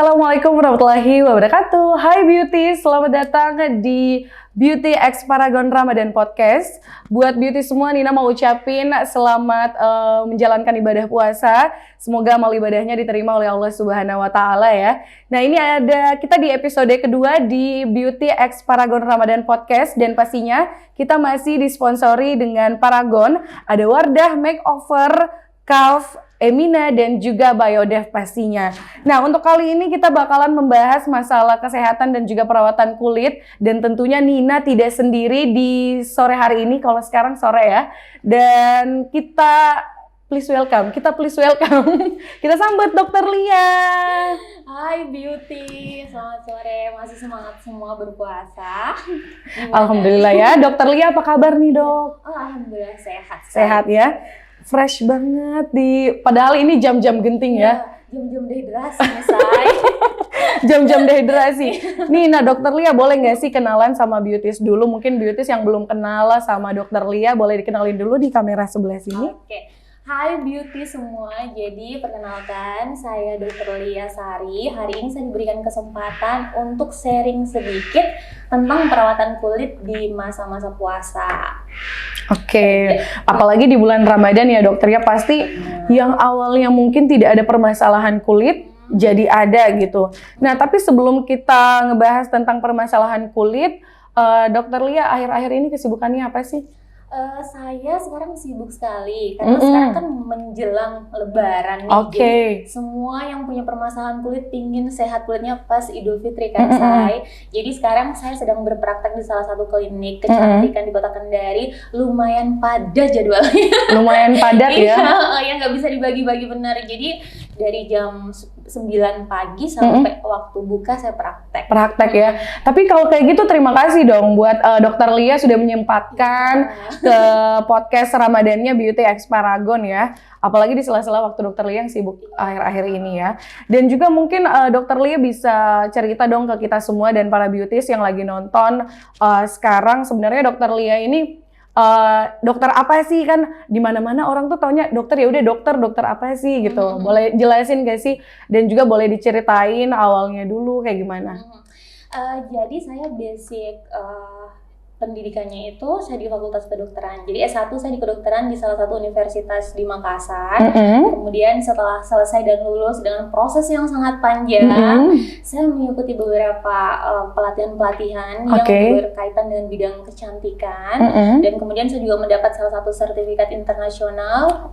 Assalamualaikum warahmatullahi wabarakatuh. Hai Beauty, selamat datang di Beauty X Paragon Ramadan Podcast. Buat Beauty semua, Nina mau ucapin selamat menjalankan ibadah puasa. Semoga amal ibadahnya diterima oleh Allah Subhanahu wa Ta'ala ya. Nah, ini ada kita di episode kedua di Beauty X Paragon Ramadan Podcast, dan pastinya kita masih disponsori dengan Paragon. Ada Wardah Makeover, Calf, Emina, dan juga Biodev pastinya. Nah, untuk kali ini kita bakalan membahas masalah kesehatan dan juga perawatan kulit. Dan tentunya Nina tidak sendiri di sore hari ini, kalau sekarang sore ya. Dan kita please welcome. Kita sambut Dr. Lia. Hai Beauty, selamat sore. Masih semangat semua berpuasa. Alhamdulillah ya. Dr. Lia apa kabar nih, Dok? Oh, alhamdulillah sehat. Sehat ya. Fresh banget padahal ini jam-jam genting ya. Jam-jam dehidrasi, say. Jam-jam dehidrasi. Nih, nah Dokter Lia boleh nggak sih kenalan sama Beauties dulu? Mungkin Beauties yang belum kenal sama Dokter Lia boleh dikenalin dulu di kamera sebelah sini. Oke. Hai Beauty semua, jadi perkenalkan saya Dr. Lia Sari. Hari ini saya diberikan kesempatan untuk sharing sedikit tentang perawatan kulit di masa-masa puasa. Oke, apalagi di bulan Ramadan ya Dokter ya, pasti yang awalnya mungkin tidak ada permasalahan kulit jadi ada gitu. Nah, tapi sebelum kita ngebahas tentang permasalahan kulit, Dokter Lia akhir-akhir ini kesibukannya apa sih? Saya sekarang sibuk sekali karena sekarang kan menjelang Lebaran nih. Jadi semua yang punya permasalahan kulit pingin sehat kulitnya pas Idul Fitri kan, say. Jadi sekarang saya sedang berpraktek di salah satu klinik kecantikan di Kota Kendari. Lumayan padat jadwalnya. Lumayan padat ya? Iya, nggak bisa dibagi-bagi benar. Jadi dari jam 9 pagi sampai waktu buka saya praktek. Praktek ya. Tapi kalau kayak gitu terima kasih dong buat Dokter Lia sudah menyempatkan ke podcast Ramadannya Beauty X Paragon ya. Apalagi di sela-sela waktu Dokter Lia yang sibuk akhir-akhir ini ya. Dan juga mungkin Dokter Lia bisa cerita dong ke kita semua dan para beauties yang lagi nonton sekarang, sebenarnya Dokter Lia ini dokter apa sih? Kan di mana-mana orang tuh taunya dokter, ya udah dokter apa sih gitu. Boleh jelasin gak sih? Dan juga boleh diceritain awalnya dulu kayak gimana? Jadi saya basic pendidikannya itu saya di Fakultas Kedokteran. Jadi S1 saya di kedokteran di salah satu universitas di Makassar. Kemudian setelah selesai dan lulus dengan proses yang sangat panjang, saya mengikuti beberapa pelatihan-pelatihan yang berkaitan dengan bidang kecantikan. Dan kemudian saya juga mendapat salah satu sertifikat internasional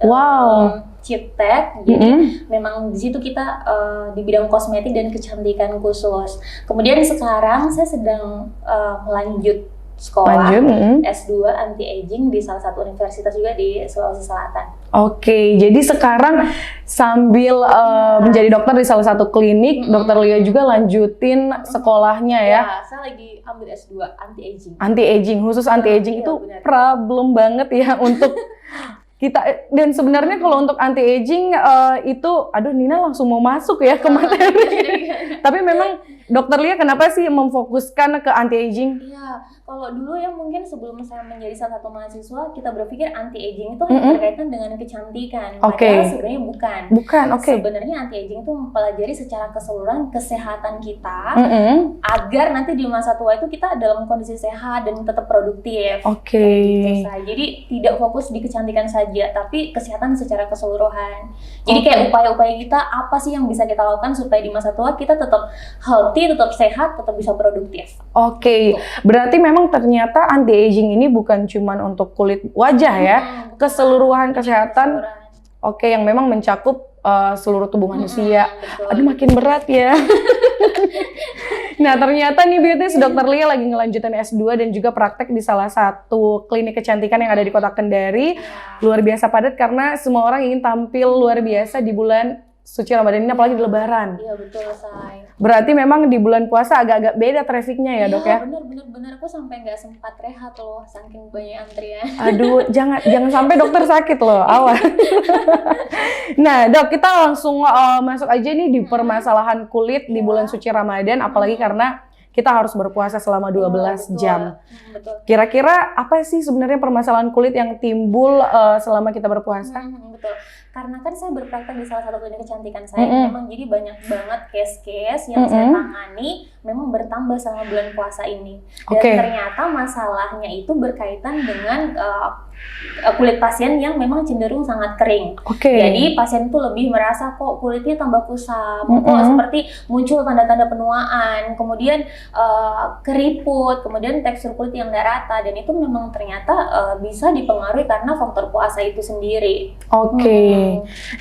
CIPTEC. Jadi memang di situ kita di bidang kosmetik dan kecantikan khusus. Kemudian sekarang saya sedang melanjut sekolah S2 anti-aging di salah satu universitas juga di Sulawesi Selatan. Oke, jadi sekarang sambil menjadi dokter di salah satu klinik, Dokter Lia juga lanjutin sekolahnya ya? Ya, saya lagi ambil S2 anti-aging. Anti-aging, khusus anti-aging itu benar. Problem banget ya untuk kita. Dan sebenarnya kalau untuk anti-aging itu, aduh Nina langsung mau masuk ya ke materi. Tapi memang Dokter Lia kenapa sih memfokuskan ke anti-aging? Iya, kalau dulu ya mungkin sebelum saya menjadi salah satu mahasiswa, kita berpikir anti-aging itu hanya berkaitan dengan kecantikan. Padahal sebenarnya bukan. Sebenarnya anti-aging itu mempelajari secara keseluruhan kesehatan kita, agar nanti di masa tua itu kita dalam kondisi sehat dan tetap produktif. Gitu, jadi tidak fokus di kecantikan saja, tapi kesehatan secara keseluruhan. Jadi kayak upaya-upaya kita, apa sih yang bisa kita lakukan supaya di masa tua kita tetap healthy, tetap sehat, tetap bisa produktif. Berarti memang ternyata anti-aging ini bukan cuma untuk kulit wajah ya, keseluruhan kesehatan. Yang memang mencakup seluruh tubuh manusia. Aduh, makin berat ya. Nah, ternyata nih Beauties, Dokter Lia lagi ngelanjutin S2 dan juga praktek di salah satu klinik kecantikan yang ada di Kota Kendari. Luar biasa padat karena semua orang ingin tampil luar biasa di bulan suci Ramadan ini, apalagi di Lebaran. Iya, betul, say. Berarti memang di bulan puasa agak-agak beda trafiknya ya, Dok ya? Iya, bener. Aku sampai nggak sempat rehat loh, saking banyak antrian. Aduh, jangan sampai dokter sakit loh, awas. Nah, Dok, kita langsung masuk aja nih di permasalahan kulit di bulan suci Ramadan, apalagi karena kita harus berpuasa selama 12 jam. Kira-kira apa sih sebenarnya permasalahan kulit yang timbul selama kita berpuasa? Betul. karena kan saya berpraktek di salah satu klinik kecantikan saya, memang jadi banyak banget case-case yang saya tangani memang bertambah selama bulan puasa ini. Dan ternyata masalahnya itu berkaitan dengan kulit pasien yang memang cenderung sangat kering. Jadi pasien itu lebih merasa kok kulitnya tambah kusam, kok seperti muncul tanda-tanda penuaan, kemudian keriput, kemudian tekstur kulit yang nggak rata, dan itu memang ternyata bisa dipengaruhi karena faktor puasa itu sendiri.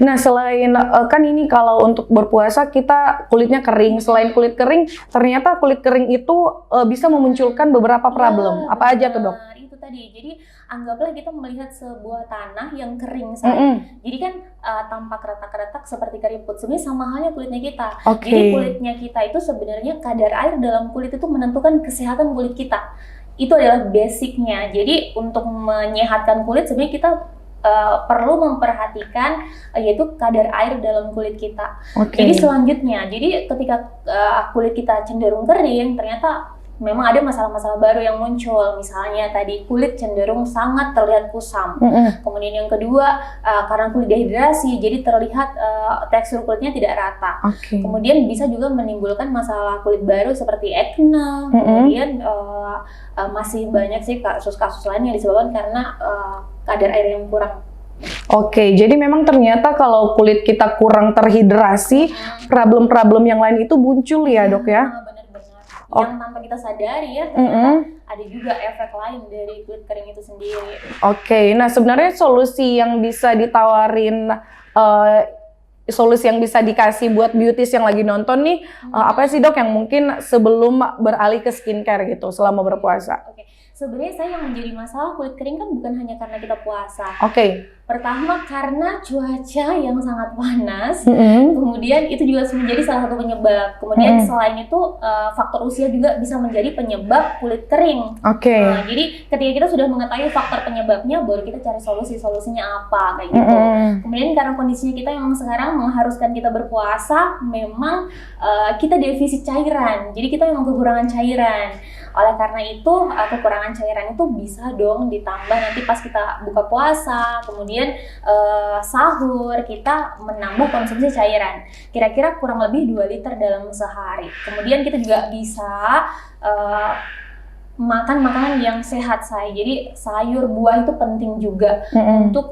Nah selain kan ini kalau untuk berpuasa kita kulitnya kering, selain kulit kering, ternyata kulit kering itu bisa memunculkan beberapa problem. Apa aja tuh dok? Itu tadi, jadi anggaplah kita melihat sebuah tanah yang kering jadi kan tampak retak-retak seperti keriput, sebenarnya sama halnya kulitnya kita. Jadi kulitnya kita itu sebenarnya kadar air dalam kulit itu menentukan kesehatan kulit kita. Itu adalah basicnya. Jadi untuk menyehatkan kulit sebenarnya kita perlu memperhatikan yaitu kadar air dalam kulit kita. Jadi selanjutnya, jadi ketika kulit kita cenderung kering, ternyata memang ada masalah-masalah baru yang muncul. Misalnya tadi kulit cenderung sangat terlihat kusam. Kemudian yang kedua, karena kulit dehidrasi, jadi terlihat tekstur kulitnya tidak rata. Kemudian bisa juga menimbulkan masalah kulit baru seperti acne. Kemudian masih banyak sih kasus-kasus lain yang disebabkan karena kadar air yang kurang. Jadi memang ternyata kalau kulit kita kurang terhidrasi, problem-problem yang lain itu muncul ya dok ya? Yang tanpa kita sadari ya, ternyata ada juga efek lain dari kulit kering itu sendiri. Nah sebenarnya solusi yang bisa ditawarin, solusi yang bisa dikasih buat beauties yang lagi nonton nih, apa sih dok yang mungkin sebelum beralih ke skincare gitu selama berpuasa? Sebenarnya saya yang menjadi masalah kulit kering kan bukan hanya karena kita puasa. Pertama karena cuaca yang sangat panas, kemudian itu juga menjadi salah satu penyebab. Kemudian selain itu faktor usia juga bisa menjadi penyebab kulit kering. Jadi ketika kita sudah mengetahui faktor penyebabnya, baru kita cari solusinya apa kayak gitu. Kemudian karena kondisinya kita memang sekarang mengharuskan kita berpuasa, memang kita defisit cairan. Jadi kita memang kekurangan cairan. Oleh karena itu kekurangan cairan itu bisa dong ditambah nanti pas kita buka puasa, kemudian sahur, kita menambah konsumsi cairan. Kira-kira kurang lebih 2 liter dalam sehari. Kemudian kita juga bisa makan makanan yang sehat jadi sayur, buah itu penting juga untuk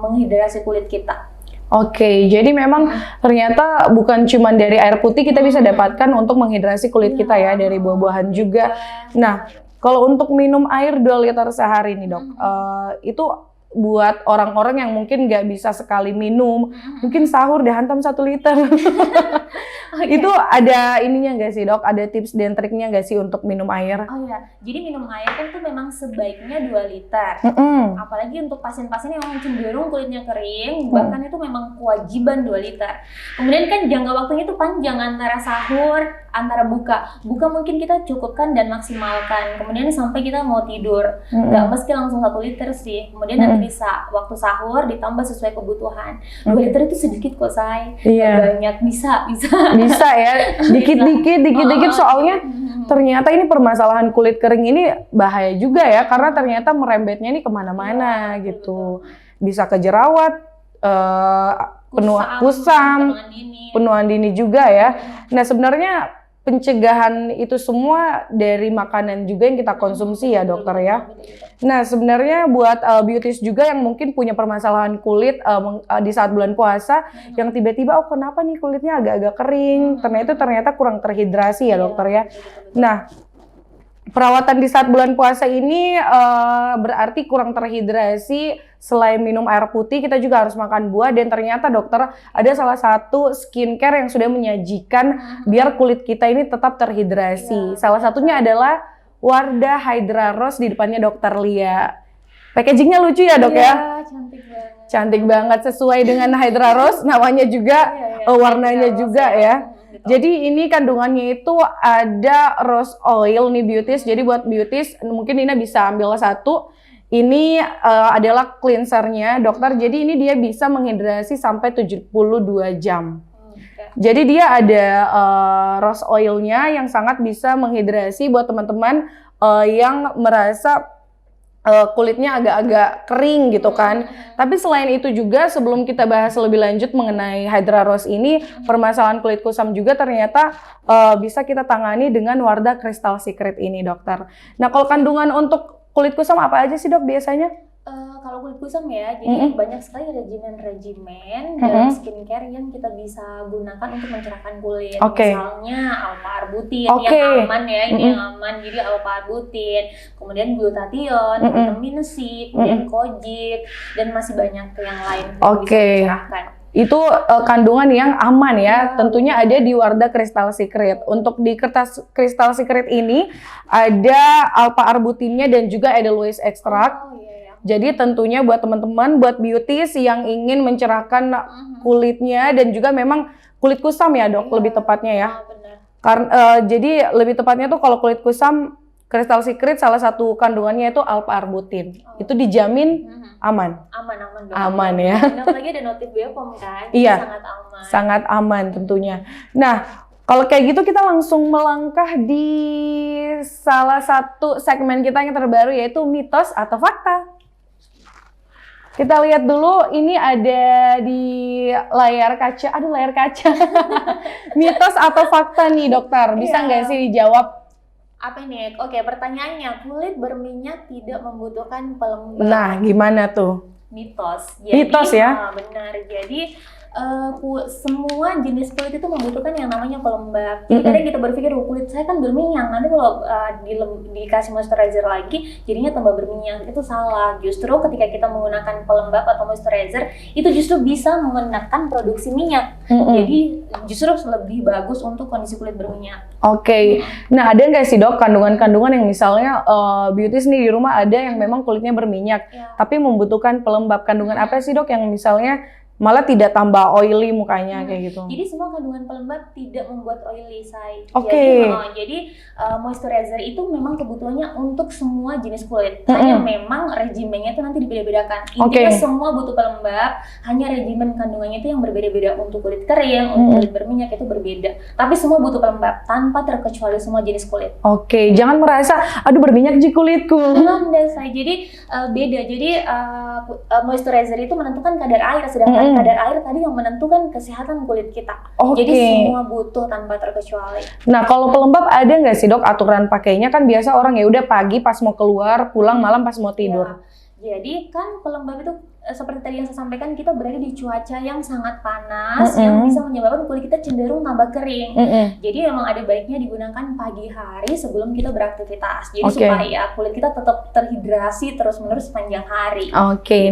menghidrasi kulit kita. Jadi memang ternyata bukan cuma dari air putih kita bisa dapatkan untuk menghidrasi kulit kita ya, dari buah-buahan juga. Nah, kalau untuk minum air 2 liter sehari nih dok, itu buat orang-orang yang mungkin nggak bisa sekali minum, mungkin sahur deh hantam 1 liter. Itu ada ininya nggak sih dok? Ada tips dan triknya nggak sih untuk minum air? Jadi minum air kan itu memang sebaiknya 2 liter. Apalagi untuk pasien-pasien yang memang cenderung kulitnya kering, bahkan itu memang kewajiban 2 liter. Kemudian kan jangka waktunya itu panjang antara sahur, antara buka mungkin kita cukupkan dan maksimalkan. Kemudian sampai kita mau tidur, nggak mesti langsung 1 liter sih. Kemudian nanti bisa waktu sahur ditambah sesuai kebutuhan. 2 liter itu sedikit kok say, banyak bisa ya, dikit-dikit soalnya ternyata ini permasalahan kulit kering ini bahaya juga ya, karena ternyata merembetnya ini kemana-mana gitu, bisa ke jerawat, kusam, penuaan dini juga ya. Nah sebenarnya pencegahan itu semua dari makanan juga yang kita konsumsi ya dokter ya. Nah sebenarnya buat beauties juga yang mungkin punya permasalahan kulit di saat bulan puasa, yang tiba-tiba kenapa nih kulitnya agak-agak kering, ternyata kurang terhidrasi ya dokter ya. Nah perawatan di saat bulan puasa ini berarti kurang terhidrasi. Selain minum air putih, kita juga harus makan buah. Dan ternyata dokter, ada salah satu skincare yang sudah menyajikan biar kulit kita ini tetap terhidrasi. Salah satunya adalah Wardah Hydra Rose, di depannya Dokter Lia. Packagingnya lucu ya dok ya? Cantik banget, sesuai dengan Hydra Rose, namanya juga, warnanya juga ya. Jadi ini kandungannya itu ada rose oil nih beauties. Jadi buat beauties mungkin Nina bisa ambil satu. Ini adalah cleansernya dokter. Jadi ini dia bisa menghidrasi sampai 72 jam. Jadi dia ada rose oilnya yang sangat bisa menghidrasi buat teman-teman yang merasa kulitnya agak-agak kering gitu kan. Tapi selain itu juga sebelum kita bahas lebih lanjut mengenai Hydra Rose ini, permasalahan kulit kusam juga ternyata bisa kita tangani dengan Wardah Crystal Secret ini, dokter. Nah, kalau kandungan untuk kulit kusam apa aja sih, dok, biasanya? Kalau kulit kusam ya, jadi banyak sekali regimen-regimen dalam skincare yang kita bisa gunakan untuk mencerahkan kulit. Misalnya alpha arbutin yang aman ya, ini yang aman. Jadi alpha arbutin, kemudian glutathione, vitamin C, kemudian kojic, dan masih banyak yang lain yang bisa mencerahkan. Itu kandungan yang aman ya, tentunya ada di Wardah Crystal Secret. Untuk di kertas Crystal Secret ini ada alpha arbutinnya dan juga edelweiss extract. Jadi tentunya buat teman-teman, buat beauties yang ingin mencerahkan kulitnya dan juga memang kulit kusam ya, dok, lebih tepatnya ya. Karena jadi lebih tepatnya tuh kalau kulit kusam, Crystal Secret salah satu kandungannya itu alpha arbutin. Itu dijamin aman. Aman ya. Apalagi ada notif Bepom kan. Iya. Sangat aman. Sangat aman tentunya. Nah, kalau kayak gitu kita langsung melangkah di salah satu segmen kita yang terbaru, yaitu mitos atau fakta. Kita lihat dulu, ini ada di layar kaca. Aduh, layar kaca. Mitos atau fakta nih, dokter? Bisa nggak sih dijawab? Apa ini? Oke, pertanyaannya, kulit berminyak tidak membutuhkan pelembab. Nah, gimana tuh? Mitos. Mitos ya? Benar. Jadi semua jenis kulit itu membutuhkan yang namanya pelembab. Jadi kadang kita berpikir, kulit saya kan berminyak, nanti kalau dikasih moisturizer lagi jadinya tambah berminyak. Itu salah. Justru ketika kita menggunakan pelembab atau moisturizer, itu justru bisa menekan produksi minyak. Jadi justru lebih bagus untuk kondisi kulit berminyak. Nah, ada nggak sih, dok, kandungan-kandungan yang misalnya beauties nih di rumah ada yang memang kulitnya berminyak tapi membutuhkan pelembab? Kandungan apa sih, dok, yang misalnya malah tidak tambah oily mukanya kayak gitu? Jadi semua kandungan pelembab tidak membuat oily, say. Jadi moisturizer itu memang kebutuhannya untuk semua jenis kulit. Hanya memang regimennya itu nanti dibeda-bedakan. Intinya semua butuh pelembab, hanya regimen kandungannya itu yang berbeda-beda. Untuk kulit kering, untuk kulit berminyak itu berbeda. Tapi semua butuh pelembab tanpa terkecuali semua jenis kulit. Jangan merasa aduh berminyak di kulitku. Enggak, say. Jadi beda. Jadi moisturizer itu menentukan kadar air, sedangkan kadar air tadi yang menentukan kesehatan kulit kita. Jadi semua butuh tanpa terkecuali. Nah, kalau pelembab ada nggak sih, dok, aturan pakainya? Kan biasa orang ya udah pagi pas mau keluar, pulang malam pas mau tidur. Jadi kan pelembab itu seperti tadi yang saya sampaikan, kita berada di cuaca yang sangat panas yang bisa menyebabkan kulit kita cenderung tambah kering. Jadi memang ada baiknya digunakan pagi hari sebelum kita beraktivitas. Jadi supaya kulit kita tetap terhidrasi terus-menerus sepanjang hari.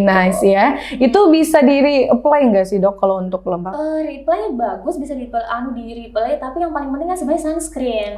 Nice ya. Itu bisa di-reapply nggak sih, dok, kalau untuk pelembab? Reapply bagus, bisa di-reapply, tapi yang paling penting kan sebenarnya sunscreen.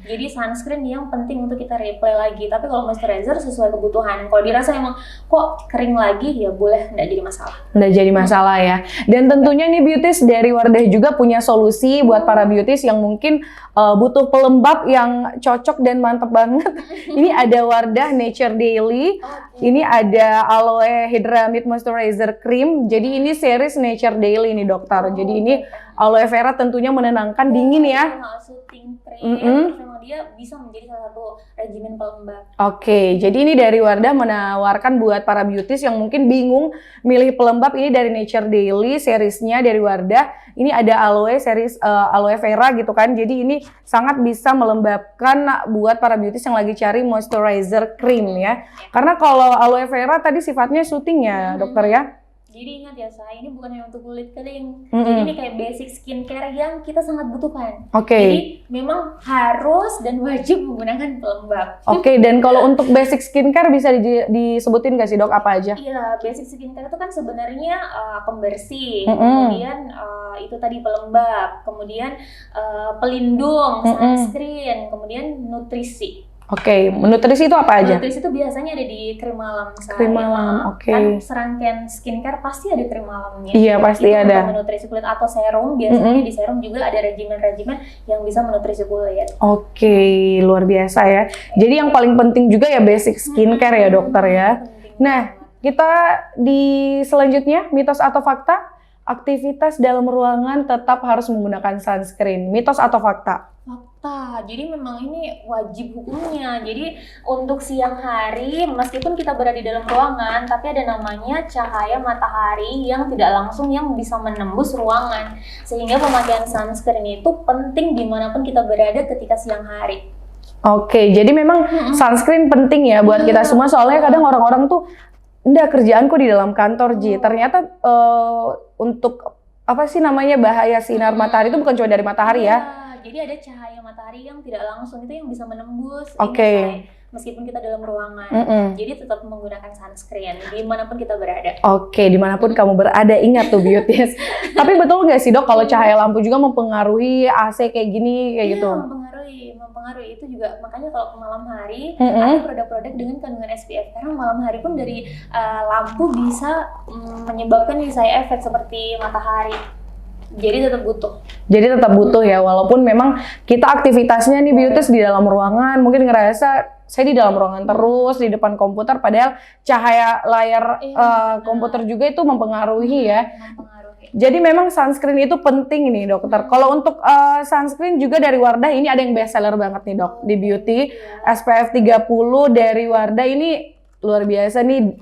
Jadi sunscreen yang penting untuk kita reapply lagi. Tapi kalau moisturizer sesuai kebutuhan. Kalau dirasa emang kok kering lagi, ya boleh, nggak jadi masalah. Nggak jadi masalah ya. Dan tentunya nih beauties dari Wardah juga punya solusi buat para beauties yang mungkin butuh pelembab yang cocok dan mantep banget. Ini ada Wardah Nature Daily. Ini ada Aloe Hydra Mid Moisturizer Cream. Jadi ini series Nature Daily nih, dokter. Jadi ini aloe vera tentunya menenangkan, dingin ya. Soothing cream. Terus memang dia bisa menjadi salah satu regimen pelembab. Jadi ini dari Wardah menawarkan buat para beauties yang mungkin bingung milih pelembab, ini dari Nature Daily seriesnya dari Wardah. Ini ada aloe series aloe vera gitu kan. Jadi ini sangat bisa melembabkan buat para beauties yang lagi cari moisturizer cream ya. Karena kalau aloe vera tadi sifatnya soothing ya, dokter ya. Jadi ingat ya, saya ini bukan hanya untuk kulit kering. Jadi ini kayak basic skincare yang kita sangat butuhkan. Jadi memang harus dan wajib menggunakan pelembab. Dan kalau untuk basic skincare bisa disebutin nggak sih, dok, apa aja? Iya, basic skincare itu kan sebenarnya pembersih, kemudian itu tadi pelembab, kemudian pelindung, sunscreen, kemudian nutrisi. Nutrisi itu apa aja? Nutrisi itu biasanya ada di krim malam. Krim malam, Kan serangkaian skincare pasti ada krim malamnya. Iya, pasti itu ada. Untuk menutrisi kulit atau serum, biasanya di serum juga ada regimen-regimen yang bisa menutrisi kulit. Luar biasa ya. Jadi yang paling penting juga ya basic skincare ya, dokter ya. Nah, kita di selanjutnya, mitos atau fakta? Aktivitas dalam ruangan tetap harus menggunakan sunscreen. Mitos atau fakta? Fakta Jadi memang ini wajib hukumnya. Jadi untuk siang hari, meskipun kita berada di dalam ruangan, tapi ada namanya cahaya matahari yang tidak langsung yang bisa menembus ruangan. Sehingga pemakaian sunscreen itu penting dimanapun kita berada ketika siang hari. Oke, jadi memang sunscreen penting ya buat kita semua. Soalnya kadang orang-orang tuh, enggak, kerjaanku di dalam kantor, Ji. Ternyata untuk apa sih namanya bahaya sinar matahari itu bukan cuma dari matahari ya. Jadi ada cahaya matahari yang tidak langsung itu yang bisa menembus meskipun kita dalam ruangan. Jadi tetap menggunakan sunscreen dimanapun kita berada. Oke, dimanapun kamu berada, ingat tuh beauties. Tapi betul nggak sih dok kalau cahaya lampu juga mempengaruhi AC kayak gini kayak gitu? Mempengaruhi itu juga, makanya kalau malam hari ada produk-produk dengan kandungan SPF, karena malam hari pun dari lampu bisa menyebabkan side effect seperti matahari. Jadi tetap butuh ya, walaupun memang kita aktivitasnya nih beauties di dalam ruangan, mungkin ngerasa saya di dalam ruangan terus di depan komputer, padahal cahaya layar komputer juga itu mempengaruhi ya. Jadi memang sunscreen itu penting nih dokter. Kalau untuk sunscreen juga dari Wardah ini ada yang best seller banget nih dok di beauty. SPF 30 dari Wardah ini luar biasa nih,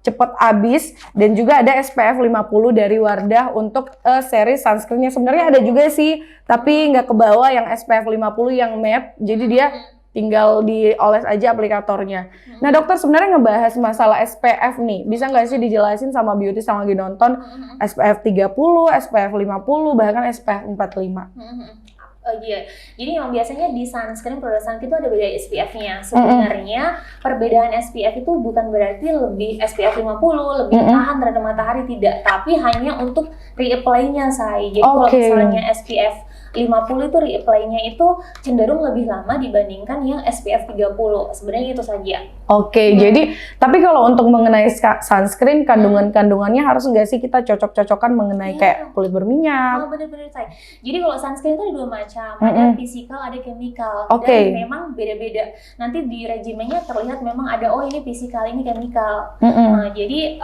cepet habis, dan juga ada SPF 50 dari Wardah untuk seri sunscreennya. Sebenarnya ada juga sih, tapi nggak kebawa yang SPF 50 yang matte, jadi dia tinggal dioles aja aplikatornya. Nah dokter, sebenarnya ngebahas masalah SPF nih, bisa nggak sih dijelasin sama beauty sama lagi nonton SPF 30, SPF 50, bahkan SPF 45? Iya, jadi yang biasanya di sunscreen, produk sunscreen itu ada beda SPF-nya. Sebenarnya perbedaan SPF itu bukan berarti lebih SPF 50 lebih tahan terhadap matahari, tidak, tapi hanya untuk reapply-nya say. Jadi kalau misalnya SPF 50 itu reapply-nya itu cenderung lebih lama dibandingkan yang SPF 30. Sebenarnya itu saja. Jadi tapi kalau untuk mengenai sunscreen, kandungannya harus nggak sih kita cocok-cocokan mengenai kayak kulit berminyak? Bener-bener say. Jadi kalau sunscreen itu ada dua macam, ada physical, ada chemical. Dan memang beda-beda. Nanti di regimennya terlihat memang ada ini physical, ini chemical. Nah, jadi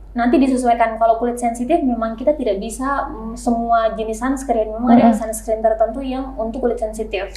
nanti disesuaikan. Kalau kulit sensitif memang kita tidak bisa semua jenis sunscreen, memang ada sunscreen tertentu yang untuk kulit sensitif.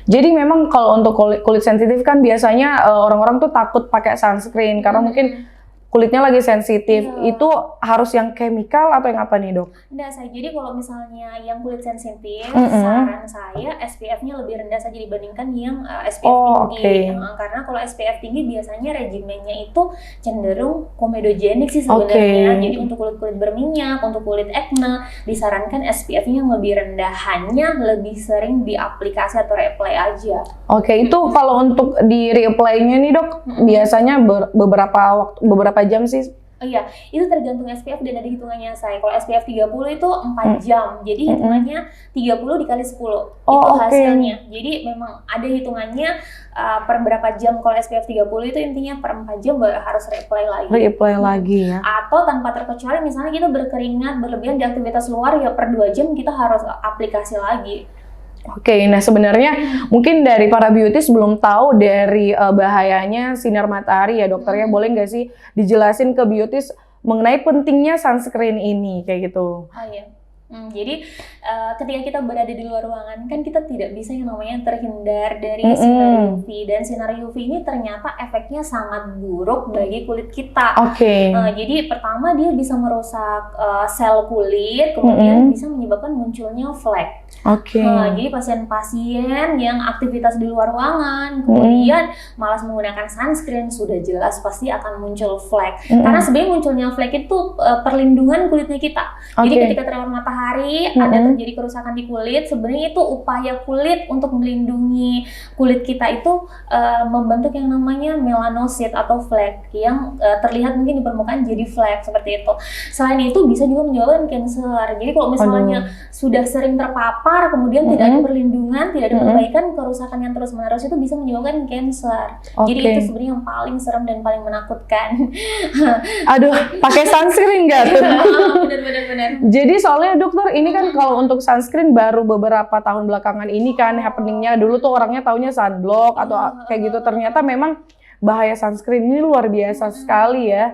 Jadi memang kalau untuk kulit sensitif kan biasanya orang-orang tuh takut pakai sunscreen karena mungkin kulitnya lagi sensitif. Itu harus yang chemical atau yang apa nih dok? Enggak saya, jadi kalau misalnya yang kulit sensitif, saran saya SPF-nya lebih rendah saja dibandingkan yang SPF tinggi. Karena kalau SPF tinggi biasanya regimennya itu cenderung komedogenik sih sebenarnya. Jadi untuk kulit-kulit berminyak, untuk kulit acne, disarankan SPF-nya yang lebih rendah, hanya lebih sering diaplikasi atau reapply aja. Itu kalau untuk di reapply-nya nih dok, biasanya beberapa jam sih? Iya, itu tergantung SPF dan ada hitungannya saya. Kalau SPF 30 itu 4 jam. Jadi hitungannya 30 dikali 10. Itu hasilnya. Jadi memang ada hitungannya per berapa jam. Kalau SPF 30 itu intinya per 4 jam baru harus reapply lagi. Ya. Atau tanpa terkecuali misalnya kita berkeringat berlebihan di aktivitas luar, ya per 2 jam kita harus aplikasi lagi. Nah sebenarnya mungkin dari para beauties belum tahu dari bahayanya sinar matahari ya dokter ya. Boleh nggak sih dijelasin ke beauties mengenai pentingnya sunscreen ini kayak gitu? Jadi ketika kita berada di luar ruangan kan kita tidak bisa yang namanya terhindar dari sinar UV, dan sinar UV ini ternyata efeknya sangat buruk bagi kulit kita. Jadi pertama dia bisa merusak sel kulit, kemudian bisa menyebabkan munculnya flek. Jadi pasien-pasien yang aktivitas di luar ruangan kemudian malas menggunakan sunscreen, sudah jelas pasti akan muncul flek. Karena sebenarnya munculnya flek itu perlindungan kulitnya kita. Jadi ketika terkena matahari ada terjadi kerusakan di kulit, sebenarnya itu upaya kulit untuk melindungi kulit kita itu membentuk yang namanya melanosit atau flek yang terlihat mungkin di permukaan jadi flek seperti itu. Selain itu bisa juga menyebabkan kanker. Jadi kalau misalnya sudah sering terpapar kemudian tidak ada perlindungan, tidak ada perbaikan, kerusakan yang terus-menerus itu bisa menyebabkan kanker. Jadi itu sebenarnya yang paling serem dan paling menakutkan. Aduh, pakai sunscreen nggak tuh? Benar. Jadi soalnya dokter ini kan kalau untuk sunscreen baru beberapa tahun belakangan ini kan happeningnya. Dulu tuh orangnya taunya sunblock atau kayak gitu. Ternyata memang bahaya sunscreen ini luar biasa sekali ya.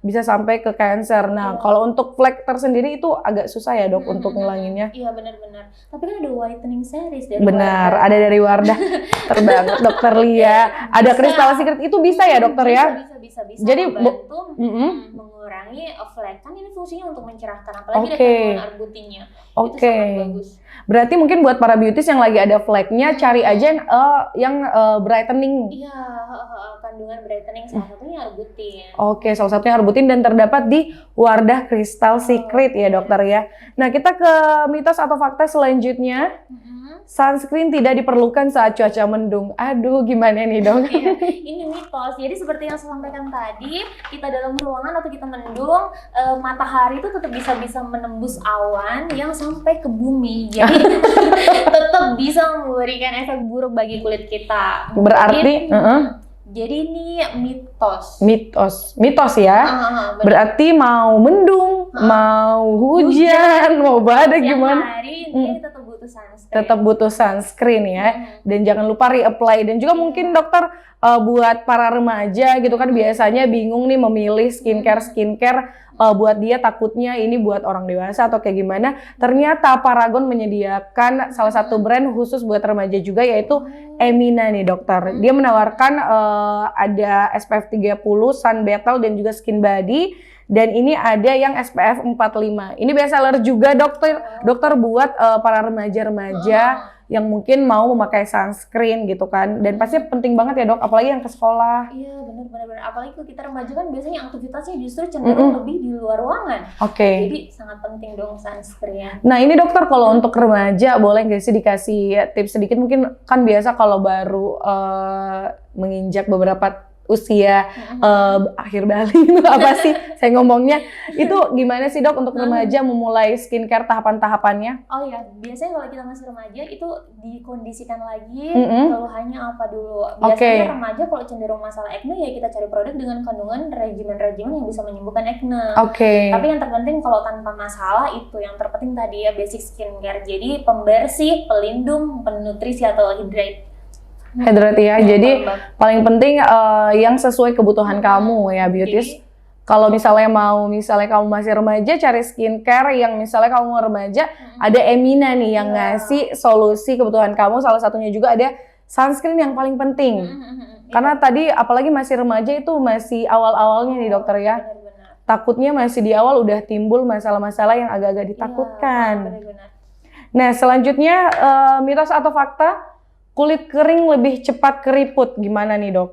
bisa sampai ke cancer. Nah, kalau untuk flek tersendiri itu agak susah ya dok untuk ngilanginnya. Iya benar-benar. Tapi kan ada whitening series dari Benar, Wardah. ada dari Wardah. Terbanget dokter Lia. Ada Crystal Secret itu bisa ya dokter ya? Bisa. Jadi membantu mengurangi flek. Kan ini fungsinya untuk mencerahkan, apalagi ada kandungan arbutinnya. Itu sangat bagus. Berarti mungkin buat para beauties yang lagi ada fleknya, cari aja yang brightening. Iya, kandungan brightening salah satunya arbutin. Oke, salah satunya arbutin dan terdapat di Wardah Crystal Secret ya dokter ya. Nah, kita ke mitos atau fakta selanjutnya. Sunscreen tidak diperlukan saat cuaca mendung. Aduh, gimana nih dong? Iya, ini mitos. Jadi seperti yang saya sampaikan tadi, kita dalam ruangan atau kita mendung, matahari itu tetap bisa menembus awan yang sampai ke bumi. Jadi tetap bisa memberikan efek buruk bagi kulit kita. Berarti, jadi ini mitos. Mitos ya. Berarti mau mendung, mau hujan, mau badai gimana? Hari ini tetap butuh sunscreen. Tetap butuh sunscreen ya. Dan jangan lupa reapply. Dan juga mungkin dokter buat para remaja gitu kan biasanya bingung nih memilih skincare buat dia, takutnya ini buat orang dewasa atau kayak gimana. Ternyata Paragon menyediakan salah satu brand khusus buat remaja juga, yaitu Emina nih dokter. Dia menawarkan ada SPF 30, Sun Battle dan juga Skin Body. Dan ini ada yang SPF 45. Ini bestseller juga dokter buat para remaja-remaja yang mungkin mau memakai sunscreen gitu kan. Dan pasti penting banget ya dok, apalagi yang ke sekolah. Iya benar. Apalagi kalau kita remaja kan biasanya aktivitasnya justru cenderung lebih di luar ruangan. Jadi sangat penting dong sunscreen. Nah ini dokter kalau untuk remaja boleh nggak sih dikasih tips sedikit? Mungkin kan biasa kalau baru menginjak beberapa usia akhir balik apa sih saya ngomongnya itu gimana sih dok untuk remaja memulai skincare tahapan-tahapannya? Oh ya, biasanya kalau kita masih remaja itu dikondisikan lagi keluhannya apa dulu. Biasanya remaja kalau cenderung masalah acne ya kita cari produk dengan kandungan regimen-regimen yang bisa menyembuhkan acne. Tapi yang terpenting kalau tanpa masalah itu yang terpenting tadi ya basic skincare. Jadi pembersih, pelindung, penutrisi atau hydrate ya. Jadi paling penting yang sesuai kebutuhan kamu ya beauties. Kalau misalnya kamu masih remaja cari skincare yang misalnya kamu remaja ada Emina nih yang ngasih solusi kebutuhan kamu. Salah satunya juga ada sunscreen yang paling penting. Karena tadi apalagi masih remaja itu masih awal-awalnya nih dokter ya. Takutnya masih di awal udah timbul masalah-masalah yang agak-agak ditakutkan. Nah selanjutnya mitos atau fakta? Kulit kering lebih cepat keriput, gimana nih dok?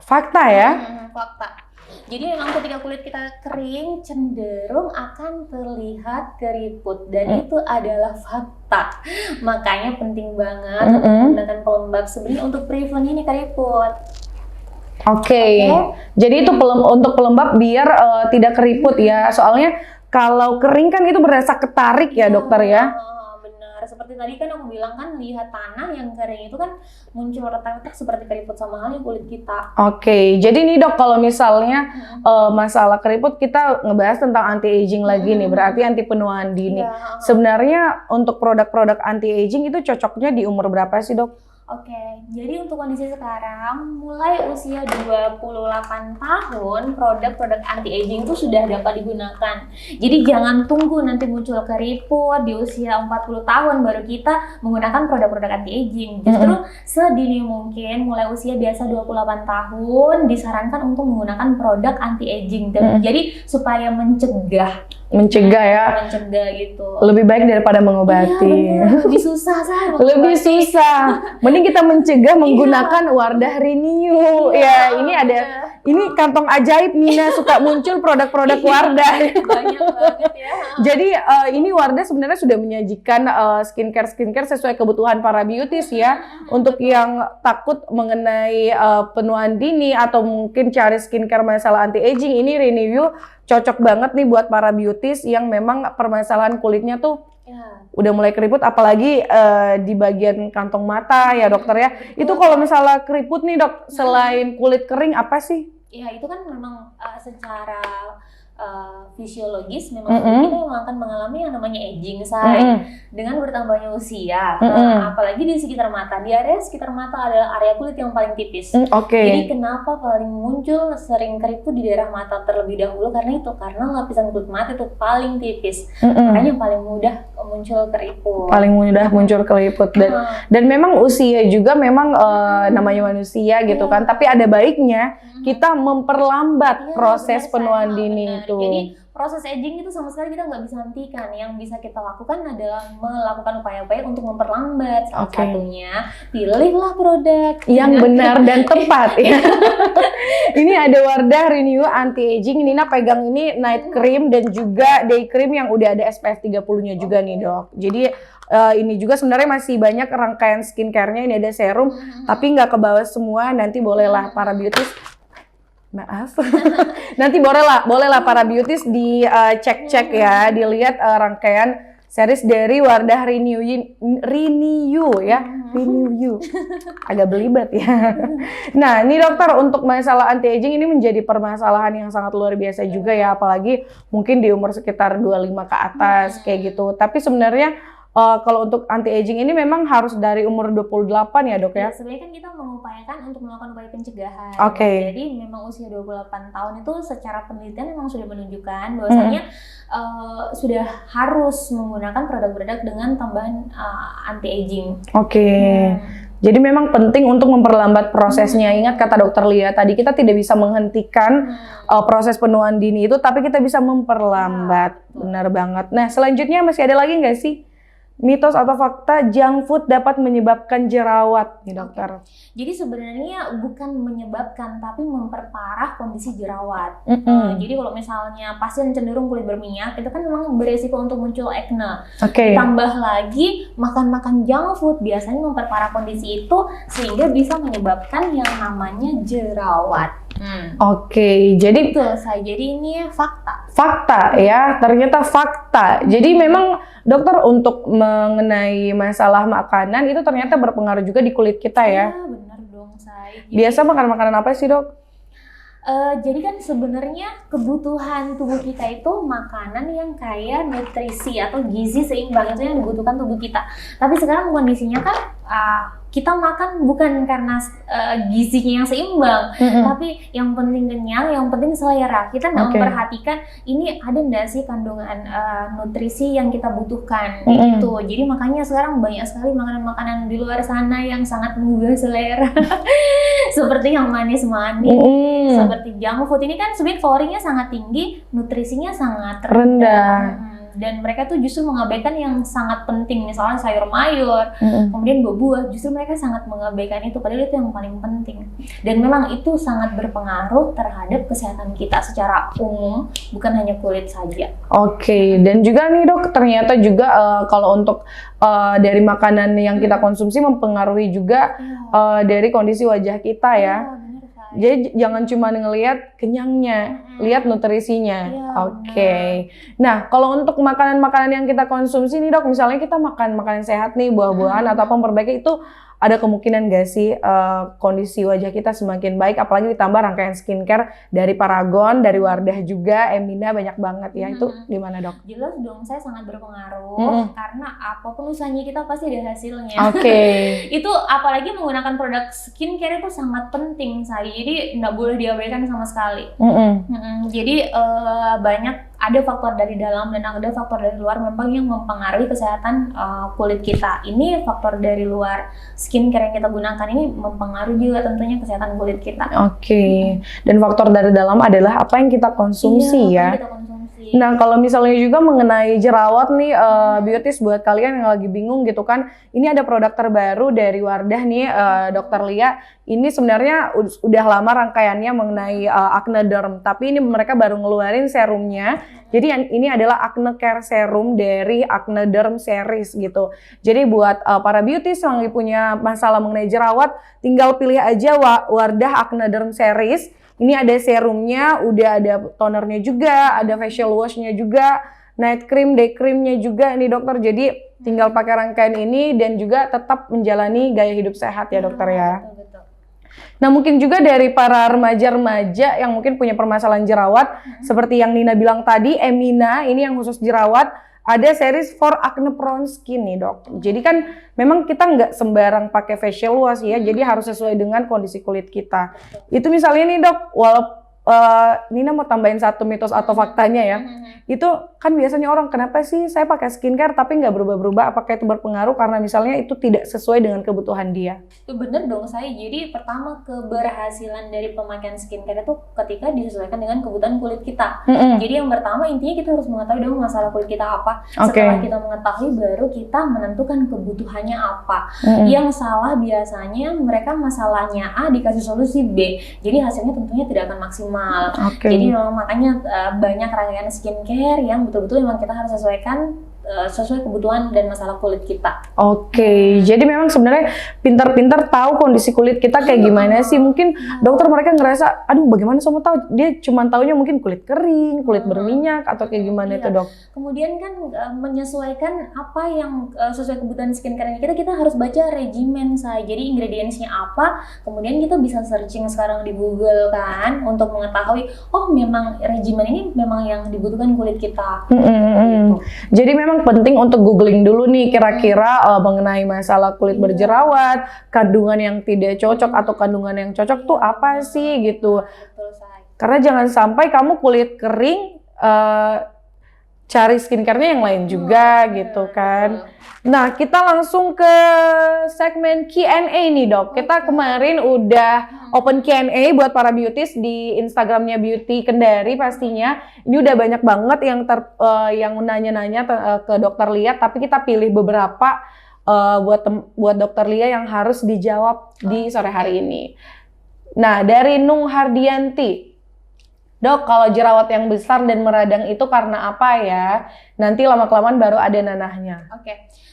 Fakta ya? Fakta. Jadi memang ketika kulit kita kering cenderung akan terlihat keriput dan itu adalah fakta. Makanya penting banget menggunakan pelembab sebenarnya untuk prevent ini keriput. Jadi itu untuk pelembab biar tidak keriput ya. Soalnya kalau kering kan itu berasa ketarik ya dokter ya. Seperti tadi kan aku bilang kan lihat tanah yang kering itu kan muncul retak-retak seperti keriput sama halnya kulit kita. Jadi nih dok kalau misalnya masalah keriput kita ngebahas tentang anti-aging lagi nih, berarti anti penuaan dini. Sebenarnya untuk produk-produk anti-aging itu cocoknya di umur berapa sih dok? Jadi untuk kondisi sekarang, mulai usia 28 tahun, produk-produk anti-aging itu sudah dapat digunakan. Jadi jangan tunggu nanti muncul keriput di usia 40 tahun baru kita menggunakan produk-produk anti-aging. Justru sedini mungkin, mulai usia biasa 28 tahun, disarankan untuk menggunakan produk anti-aging. Jadi supaya mencegah gitu. Lebih baik daripada mengobati. Lebih susah Mending kita mencegah menggunakan Wardah Renew. Ini kantong ajaib Nina suka muncul produk-produk Wardah. Banyak banget ya. Jadi ini Wardah sebenarnya sudah menyajikan skincare sesuai kebutuhan para beauties ya. Untuk yang takut mengenai penuaan dini atau mungkin cari skincare masalah anti-aging, ini Renew cocok banget nih buat para beauties yang memang permasalahan kulitnya tuh udah mulai keriput, apalagi di bagian kantong mata ya dokter ya. Itu kalau misalnya keriput nih dok, selain kulit kering apa sih? Ya itu kan memang secara fisiologis memang tubuh kita yang akan mengalami yang namanya aging, say. Dengan bertambahnya usia. Apalagi di sekitar mata. Di area sekitar mata adalah area kulit yang paling tipis. Jadi kenapa paling muncul sering keriput di daerah mata terlebih dahulu? Karena lapisan kulit mata itu paling tipis. Makanya paling mudah muncul keriput. Paling mudah muncul keriput. Dan memang usia juga memang namanya manusia gitu kan. Tapi ada baiknya kita memperlambat proses penuaan dini itu. Jadi proses aging itu sama sekali kita nggak bisa hentikan. Yang bisa kita lakukan adalah melakukan upaya-upaya untuk memperlambat. Salah satunya, pilihlah produk yang benar dan tepat ya. Ini ada Wardah Renew Anti Aging. Nina pegang ini night cream dan juga day cream yang udah ada SPF 30-nya juga nih, Dok. Jadi ini juga sebenarnya masih banyak rangkaian skincare-nya. Ini ada serum, tapi nggak ke bawah semua. Nanti bolehlah para beauties, maaf, nanti bolehlah para beauties dicek-cek ya, dilihat rangkaian series dari Wardah Renew ya, Renew, agak belibet ya. Nah, ini dokter, untuk masalah anti aging ini menjadi permasalahan yang sangat luar biasa juga ya, apalagi mungkin di umur sekitar 25 ke atas kayak gitu. Tapi sebenarnya kalau untuk anti aging ini memang harus dari umur 28 ya, Dok ya? Sebenarnya kan kita mengupayakan untuk melakukan upaya pencegahan. Jadi memang usia 28 tahun itu secara penelitian memang sudah menunjukkan bahwasanya sudah harus menggunakan produk-produk dengan tambahan anti aging. Jadi memang penting untuk memperlambat prosesnya. Ingat kata Dokter Lia tadi, kita tidak bisa menghentikan proses penuaan dini itu, tapi kita bisa memperlambat. Benar banget. Nah, selanjutnya masih ada lagi nggak sih mitos atau fakta junk food dapat menyebabkan jerawat nih, Dokter? Jadi sebenarnya bukan menyebabkan, tapi memperparah kondisi jerawat. Jadi kalau misalnya pasien cenderung kulit berminyak, itu kan memang beresiko untuk muncul acne. Ditambah lagi makan junk food biasanya memperparah kondisi itu sehingga bisa menyebabkan yang namanya jerawat. Jadi betul, jadi ini fakta. Fakta ya, ternyata fakta. Jadi memang dokter, untuk mengenai masalah makanan itu ternyata berpengaruh juga di kulit kita ya. Iya, benar dong, Say. Biasa makan makanan apa sih, Dok? Jadi kan sebenarnya kebutuhan tubuh kita itu makanan yang kaya nutrisi atau gizi seimbang, itu yang dibutuhkan tubuh kita. Tapi sekarang kondisinya kan kita makan bukan karena gizinya yang seimbang, tapi yang penting kenyang, yang penting selera. Kita nggak memperhatikan ini ada nggak sih kandungan nutrisi yang kita butuhkan gitu. Jadi makanya sekarang banyak sekali makanan-makanan di luar sana yang sangat menggugah selera. Seperti yang manis-manis, seperti junk food ini kan sebenarnya kalorinya sangat tinggi, nutrisinya sangat rendah. Dan mereka tuh justru mengabaikan yang sangat penting, misalnya sayur mayur, kemudian buah-buah, justru mereka sangat mengabaikan itu, padahal itu yang paling penting. Dan memang itu sangat berpengaruh terhadap kesehatan kita secara umum, bukan hanya kulit saja. Dan juga nih, Dok, ternyata juga kalau untuk dari makanan yang kita konsumsi mempengaruhi juga dari kondisi wajah kita ya. Jadi jangan cuma ngelihat kenyangnya, lihat nutrisinya. Nah, kalau untuk makanan-makanan yang kita konsumsi nih, Dok, misalnya kita makan makanan sehat nih, buah-buahan atau apa memperbaiki itu, ada kemungkinan nggak sih kondisi wajah kita semakin baik, apalagi ditambah rangkaian skincare dari Paragon, dari Wardah juga, Emina, banyak banget ya. Itu gimana, Dok? Jelas dong, saya sangat berpengaruh karena apapun usahanya kita pasti ada hasilnya. Itu apalagi menggunakan produk skincare itu sangat penting, jadi nggak boleh diabaikan sama sekali. Jadi banyak, ada faktor dari dalam dan ada faktor dari luar memang yang mempengaruhi kesehatan kulit kita. Ini faktor dari luar, skincare yang kita gunakan ini mempengaruhi juga tentunya kesehatan kulit kita. Dan faktor dari dalam adalah apa yang kita konsumsi ya. Nah, kalau misalnya juga mengenai jerawat nih, beauties, buat kalian yang lagi bingung gitu kan, ini ada produk terbaru dari Wardah nih, Dokter Lia. Ini sebenarnya udah lama rangkaiannya mengenai acne derm, tapi ini mereka baru ngeluarin serumnya. Jadi ini adalah Acne Care Serum dari Acne Derm Series gitu. Jadi buat para beauties yang lagi punya masalah mengenai jerawat, tinggal pilih aja Wardah Acne Derm Series. Ini ada serumnya, udah ada tonernya juga, ada facial washnya juga, night cream, day creamnya juga nih, Dokter. Jadi tinggal pakai rangkaian ini dan juga tetap menjalani gaya hidup sehat ya, Dokter ya. Nah mungkin juga dari para remaja-remaja yang mungkin punya permasalahan jerawat, seperti yang Nina bilang tadi, Emina ini yang khusus jerawat, ada series for acne prone skin nih dok. Jadi kan memang kita nggak sembarang pakai facial wash ya, jadi harus sesuai dengan kondisi kulit kita. Itu misalnya nih dok, Nina mau tambahin satu mitos atau faktanya ya. Itu kan biasanya orang, kenapa sih saya pakai skincare tapi nggak berubah-berubah? Apakah itu berpengaruh karena misalnya itu tidak sesuai dengan kebutuhan dia? Itu bener dong saya. Jadi pertama keberhasilan dari pemakaian skincare itu ketika disesuaikan dengan kebutuhan kulit kita. Jadi yang pertama intinya kita harus mengetahui dong masalah kulit kita apa. Setelah kita mengetahui baru kita menentukan kebutuhannya apa. Yang salah biasanya mereka masalahnya A dikasih solusi B. Jadi hasilnya tentunya tidak akan maksimal. Jadi makanya banyak rangkaian skincare yang betul-betul memang kita harus sesuaikan sesuai kebutuhan dan masalah kulit kita. Jadi memang sebenarnya pintar-pintar tahu kondisi kulit kita kayak gimana sih. Mungkin dokter mereka ngerasa, aduh bagaimana semua tahu, dia cuma taunya mungkin kulit kering, kulit berminyak atau kayak gimana itu dok. Kemudian kan menyesuaikan apa yang sesuai kebutuhan skincare kita harus baca regimen saya. Jadi ingredientsnya apa, kemudian kita bisa searching sekarang di Google kan untuk mengetahui oh memang regimen ini memang yang dibutuhkan kulit kita. Gitu. Jadi memang penting untuk googling dulu nih kira-kira mengenai masalah kulit berjerawat, kandungan yang tidak cocok atau kandungan yang cocok tuh apa sih gitu. Karena jangan sampai kamu kulit kering cari skincare-nya yang lain juga gitu kan. Nah, kita langsung ke segmen Q&A nih dok. Kita kemarin udah open Q&A buat para beauties di Instagramnya Beauty Kendari pastinya. Ini udah banyak banget yang nanya-nanya ke Dokter Lia, tapi kita pilih beberapa buat Dokter Lia yang harus dijawab di sore hari ini. Nah, dari Nung Hardianti. Dok, kalau jerawat yang besar dan meradang itu karena apa ya? Nanti lama-kelamaan baru ada nanahnya.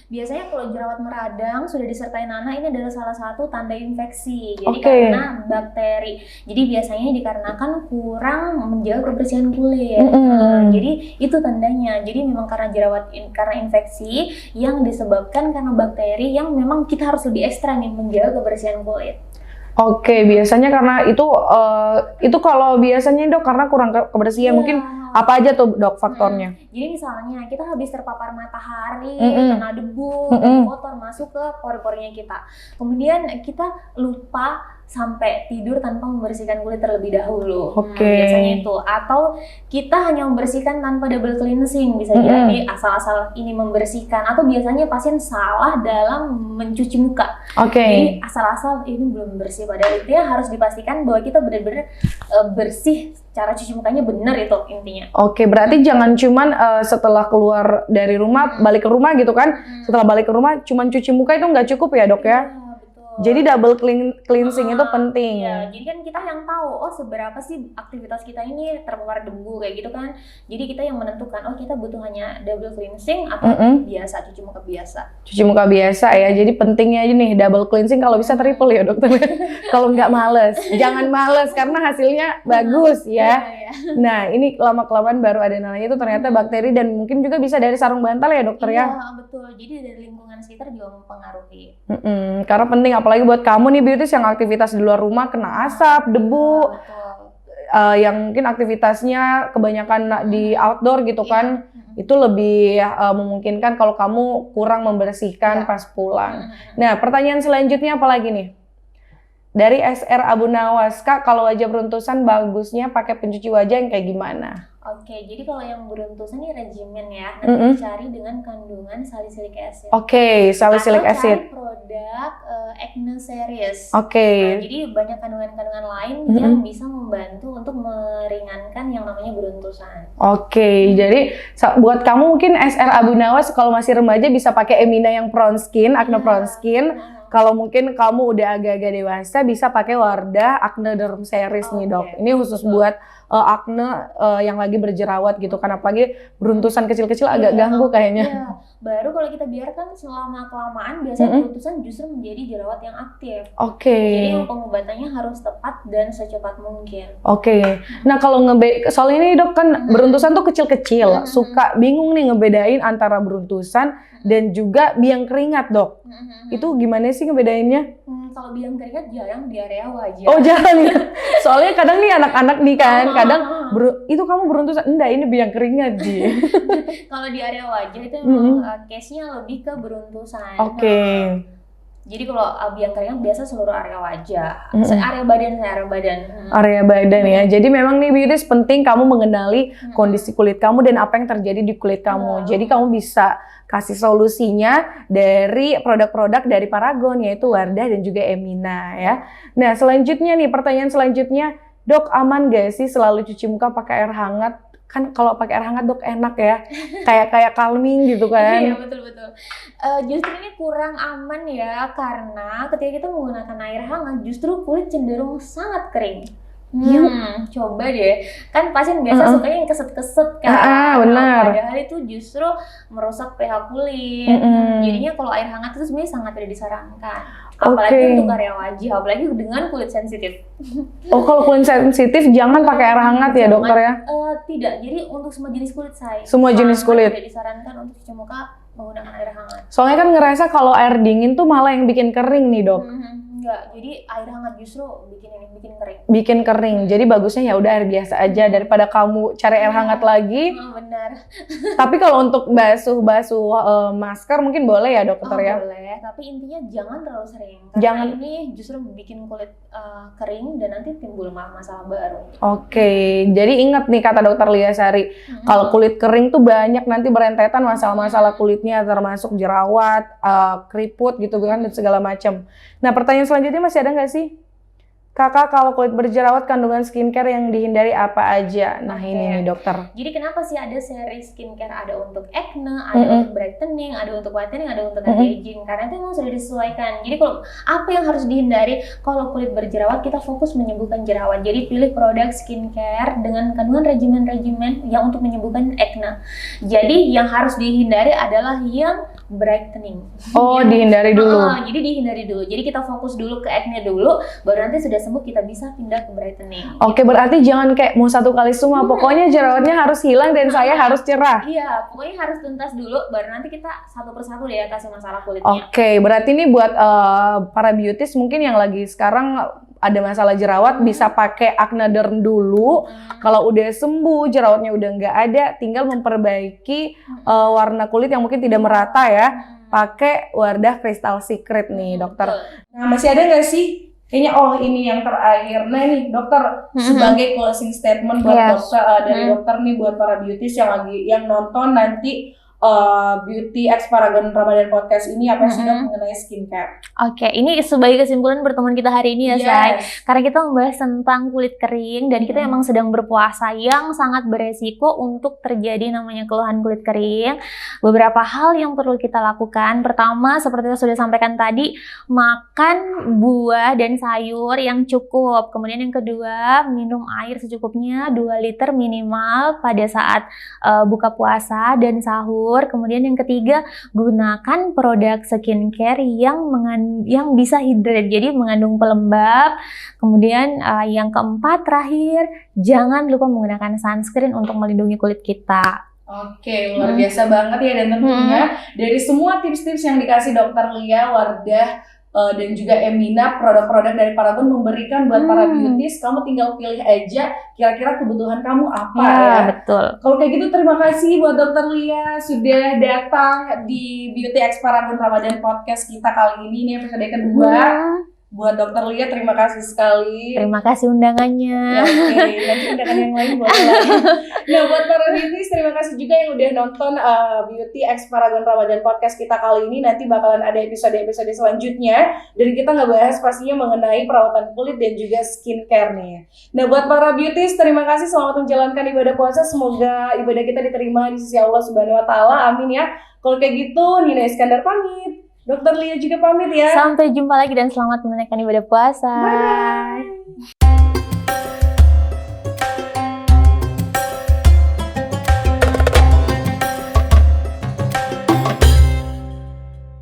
Biasanya kalau jerawat meradang sudah disertai nanah, ini adalah salah satu tanda infeksi. Jadi karena bakteri. Jadi biasanya dikarenakan kurang menjaga kebersihan kulit. Jadi itu tandanya. Jadi memang karena jerawat karena infeksi yang disebabkan karena bakteri yang memang kita harus lebih ekstra nih menjaga kebersihan kulit. Biasanya karena itu kalau biasanya dok karena kurang kebersihan mungkin apa aja tuh dok faktornya? Jadi misalnya kita habis terpapar matahari, kena debu, kotor masuk ke pori-porinya kita. Kemudian kita lupa sampai tidur tanpa membersihkan kulit terlebih dahulu. Biasanya itu. Atau kita hanya membersihkan tanpa double cleansing, bisa jadi asal-asal ini membersihkan. Atau biasanya pasien salah dalam mencuci muka. Jadi asal-asal ini belum bersih, padahal itu harus dipastikan bahwa kita benar-benar bersih. Cara cuci mukanya benar itu intinya. Berarti jangan cuman setelah keluar dari rumah balik ke rumah gitu kan. Setelah balik ke rumah cuman cuci muka itu nggak cukup ya dok ya? Jadi double cleansing itu penting. Jadi kan kita yang tahu, seberapa sih aktivitas kita ini terpapar debu kayak gitu kan. Jadi kita yang menentukan, kita butuh hanya double cleansing atau biasa, cuci muka biasa. Cuci muka biasa ya, jadi pentingnya ini double cleansing, kalau bisa triple ya dokter. Kalau nggak males, jangan males karena hasilnya bagus ya. Nah ini lama-kelamaan baru ada nanahnya itu ternyata bakteri dan mungkin juga bisa dari sarung bantal ya dokter ya? Iya betul, jadi dari lingkungan sekitar juga mempengaruhi. Karena penting apalagi buat kamu nih beauties yang aktivitas di luar rumah kena asap, debu, yang mungkin aktivitasnya kebanyakan di outdoor gitu kan, itu lebih memungkinkan kalau kamu kurang membersihkan pas pulang. Nah pertanyaan selanjutnya apa lagi nih? Dari SR Abu Nawas, Kak kalau wajah beruntusan bagusnya pakai pencuci wajah yang kayak gimana? Jadi kalau yang beruntusan ini regimen ya, nanti dicari dengan kandungan salicylic acid. Salicylic acid. Atau cari produk Acne Series. Jadi banyak kandungan-kandungan lain yang bisa membantu untuk meringankan yang namanya beruntusan. Jadi buat kamu mungkin SR Abu Nawas kalau masih remaja bisa pakai Emina yang prone skin, acne prone skin. Kalau mungkin kamu udah agak-agak dewasa bisa pakai Wardah Acne Derm Series nih dok. Ini khusus buat acne yang lagi berjerawat gitu kan, apalagi beruntusan kecil-kecil agak ganggu kayaknya. Baru kalau kita biarkan selama kelamaan biasanya beruntusan justru menjadi jerawat yang aktif. Jadi pengobatannya harus tepat dan secepat mungkin. Nah kalau soal ini dok kan beruntusan tuh kecil-kecil, suka bingung nih ngebedain antara beruntusan dan juga biang keringat dok. Itu gimana sih ngebedainnya? Kalau biang keringat jarang di area wajah. Oh jangan ya. Soalnya kadang nih anak-anak nih kan, kadang itu kamu beruntusan, enggak ini biang keringat sih. Kalau di area wajah itu memang case-nya lebih ke beruntusan. Oke. Jadi kalau biang keringat biasa seluruh area wajah, area badan. Area badan ya. Jadi memang nih beauties penting kamu mengenali kondisi kulit kamu dan apa yang terjadi di kulit kamu. Jadi kamu bisa kasih solusinya dari produk-produk dari Paragon yaitu Wardah dan juga Emina ya. Nah selanjutnya nih pertanyaan selanjutnya, Dok aman gak sih selalu cuci muka pakai air hangat? Kan kalau pakai air hangat Dok enak ya, kayak calming gitu kan. Iya betul. Justru ini kurang aman ya, karena ketika kita menggunakan air hangat justru kulit cenderung sangat kering. Coba deh, kan pasien biasa sukanya yang keset-keset kan. Benar. Padahal itu justru merusak pH kulit. Jadinya kalau air hangat itu sebenarnya sangat tidak disarankan. Apalagi untuk area wajah, apalagi dengan kulit sensitif. Oh, kalau kulit sensitif jangan pakai air hangat ya, dokter ya? Tidak, jadi untuk semua jenis kulit saya. Semua jenis kulit. Tidak disarankan untuk cuci muka menggunakan air hangat. Soalnya kan ngerasa kalau air dingin tuh malah yang bikin kering nih, Dok. Enggak, jadi air hangat justru bikin kering. Bikin kering. Jadi bagusnya ya udah air biasa aja daripada kamu cari air hangat lagi. Benar. Tapi kalau untuk basuh masker mungkin boleh ya, dokter ya? Boleh, tapi intinya jangan terlalu sering. Karena ini justru bikin kulit kering dan nanti timbul masalah baru. Oke, jadi ingat nih kata dokter Lia Sari, kalau kulit kering tuh banyak nanti berentetan masalah-masalah kulitnya, termasuk jerawat, keriput gitu kan dan segala macam. Nah pertanyaan selanjutnya masih ada nggak sih? Kakak, kalau kulit berjerawat kandungan skincare yang dihindari apa aja? Nah ini nih dokter. Jadi kenapa sih ada seri skincare? Ada untuk acne, ada untuk brightening, ada untuk whitening, ada untuk anti-aging. Karena itu memang sudah disesuaikan. Jadi kalau apa yang harus dihindari kalau kulit berjerawat, kita fokus menyembuhkan jerawat. Jadi pilih produk skincare dengan kandungan regimen-regimen yang untuk menyembuhkan acne. Jadi yang harus dihindari adalah yang brightening. Oh, dihindari dulu. Jadi dihindari dulu. Jadi kita fokus dulu ke acne dulu, baru nanti sudah sembuh kita bisa pindah ke brightening. Oke, berarti jangan kayak mau satu kali semua. Pokoknya jerawatnya harus hilang dan saya harus cerah. Iya, pokoknya harus tuntas dulu, baru nanti kita satu persatu deh atasi masalah kulitnya. Oke, berarti ini buat para beauties mungkin yang lagi sekarang ada masalah jerawat bisa pakai Acne Derm dulu. Kalau udah sembuh, jerawatnya udah nggak ada, tinggal memperbaiki warna kulit yang mungkin tidak merata ya. Pakai Wardah Crystal Secret nih, dokter. Nah, masih ada nggak sih? Kayaknya ini yang terakhir. Nah nih dokter sebagai closing statement buat dokter dari dokter nih buat para beauties yang nonton nanti Beauty X Paragon Ramadan Podcast ini apa sih dok mengenai skincare? Oke, ini sebagai kesimpulan pertemuan kita hari ini ya Say. Karena kita membahas tentang kulit kering dan kita emang sedang berpuasa yang sangat beresiko untuk terjadi namanya keluhan kulit kering. Beberapa hal yang perlu kita lakukan. Pertama, seperti yang sudah sampaikan tadi, makan buah dan sayur yang cukup. Kemudian yang kedua, minum air secukupnya 2 liter minimal pada saat buka puasa dan sahur. Kemudian yang ketiga, gunakan produk skincare yang bisa hydrate, jadi mengandung pelembab. Kemudian yang keempat terakhir, jangan lupa menggunakan sunscreen untuk melindungi kulit kita. Oke, luar biasa banget ya, dan tentunya dari semua tips-tips yang dikasih dokter Lia, Wardah dan juga Emina, produk-produk dari Paragon memberikan buat para beauties, kamu tinggal pilih aja kira-kira kebutuhan kamu apa ya. Betul. Kalau kayak gitu terima kasih buat dokter Lia sudah datang di Beauty X Paragon Ramadan Podcast kita kali ini episode kedua. Buat dokter Lia terima kasih sekali. Terima kasih undangannya. Ya, oke, nanti undangan yang lain boleh lagi. Nah buat para beauties terima kasih juga yang udah nonton Beauty X Paragon Ramadan Podcast kita kali ini. Nanti bakalan ada episode-episode selanjutnya dan kita ngebahas pastinya mengenai perawatan kulit dan juga skincare nih. Nah buat para beauties terima kasih, selamat menjalankan ibadah puasa. Semoga ibadah kita diterima di sisi Allah Subhanahu Wa Taala. Amin ya. Kalau kayak gitu Nina Iskandar pamit. Dokter Lia juga pamit ya. Sampai jumpa lagi dan selamat menunaikan ibadah puasa. Bye.